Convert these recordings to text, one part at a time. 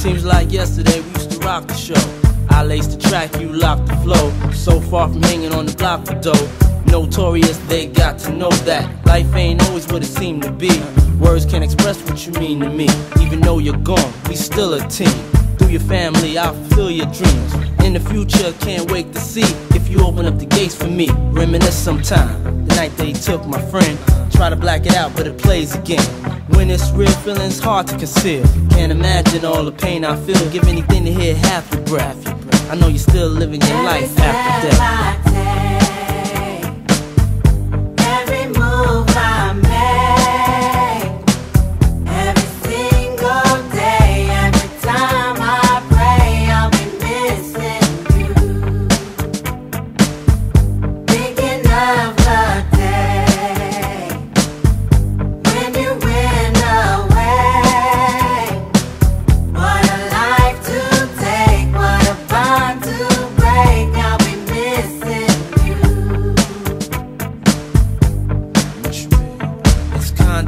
Seems like yesterday we used to rock the show. I laced the track, you locked the flow. So far from hanging on the block for dough. Notorious, they got to know that life ain't always what it seemed to be. Words can't express what you mean to me. Even though you're gone, we still a team. Through your family, I'll fulfill your dreams. In the future, can't wait to see if you open up the gates for me. Reminisce sometime, the night they took my friend. Try to black it out, but it plays again. When it's real, feeling's hard to conceal. Can't imagine all the pain I feel. Give anything to hear half your breath. I know you're still living your life after death.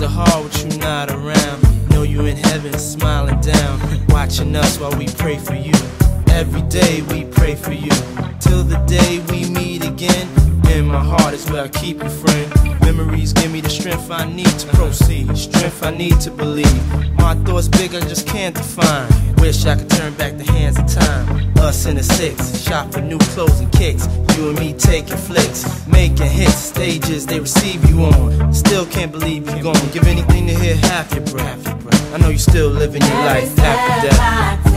Hard with you not around. Know you in heaven smiling down, watching us while we pray for you. Every day we pray for you, till the day we meet again. In my heart is where I keep you, friend. Memories give me the strength I need to proceed, strength I need to believe. My thoughts big, I just can't define. Wish I could turn back the hands of time. Us in the six, shop for new clothes and kicks. You and me taking flicks, making hits, stages they receive you on. Still can't believe you're gone. Give anything to hear half your breath. I know you're still living your life after death.